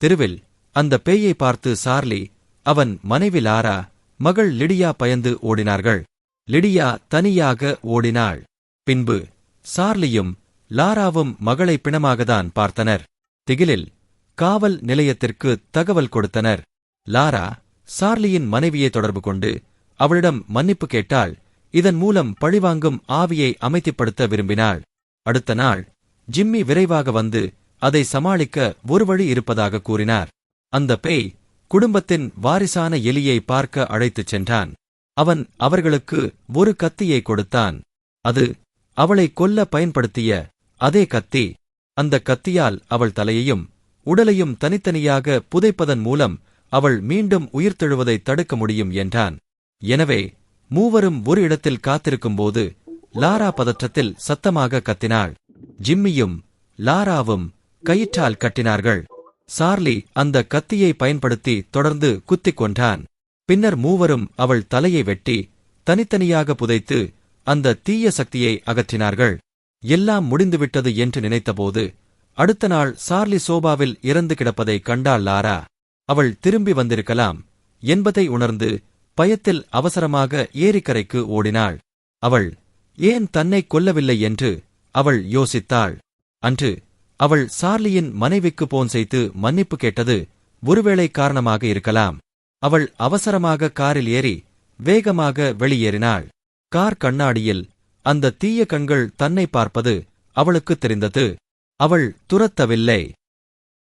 தெருவில் அந்த பேயை பார்த்து சார்லி, அவன் மனைவி லாரா, மகள் லிடியா பயந்து ஓடினார்கள். லிடியா தனியாக ஓடினாள். பின்பு சார்லியும் லாராவும் மகளை பிணமாகத்தான் பார்த்தனர். திகிலில் காவல் நிலையத்திற்கு தகவல் கொடுத்தனர். லாரா சார்லியின் மனைவியை தொடர்பு கொண்டு அவளிடம் மன்னிப்பு கேட்டாள். இதன் மூலம் பழிவாங்கும் ஆவியை அமைதிப்படுத்த விரும்பினாள். அடுத்த நாள் ஜிம்மி விரைவாக வந்து அதை சமாளிக்க ஒரு வழி இருப்பதாக கூறினார். அந்த பேய் குடும்பத்தின் வாரிசான எலியை பார்க்க அழைத்துச் சென்றான். அவன் அவர்களுக்கு ஒரு கத்தியை கொடுத்தான். அது அவளை கொல்ல பயன்படுத்திய அதே கத்தி. அந்த கத்தியால் அவள் தலையையும் உடலையும் தனித்தனியாக புதைப்பதன் மூலம் அவள் மீண்டும் உயிர்த்தெழுவதை தடுக்க முடியும் என்றான். எனவே மூவரும் ஒரு இடத்தில் காத்திருக்கும்போது லாரா பதற்றத்தில் சத்தமாக கத்தினாள். ஜிம்மியும் லாராவும் கயிற்றால் கட்டினார்கள். சார்லி அந்த கத்தியை பயன்படுத்தி தொடர்ந்து குத்திக் கொன்றான். பின்னர் மூவரும் அவள் தலையை வெட்டி தனித்தனியாக புதைத்து அந்த தீய சக்தியை அகற்றினார்கள். எல்லாம் முடிந்துவிட்டது என்று நினைத்தபோது அடுத்த நாள் சார்லி சோபாவில் இறந்து கிடப்பதை கண்டாள் லாரா. அவள் திரும்பி வந்திருக்கலாம் என்பதை உணர்ந்து பயத்தில் அவசரமாக ஏரிக்கரைக்கு ஓடினாள். அவள் ஏன் தன்னை கொல்லவில்லை என்று அவள் யோசித்தாள். அன்று அவள் சார்லியின் மனைவிக்கு போன் செய்து மன்னிப்பு கேட்டது ஒருவேளை காரணமாக இருக்கலாம். அவள் அவசரமாக காரில் ஏறி வேகமாக வெளியேறினாள். கார் கண்ணாடியில் அந்த தீய கண்கள் தன்னை பார்ப்பது அவளுக்கு தெரிந்தது. அவள் துரத்தவில்லை.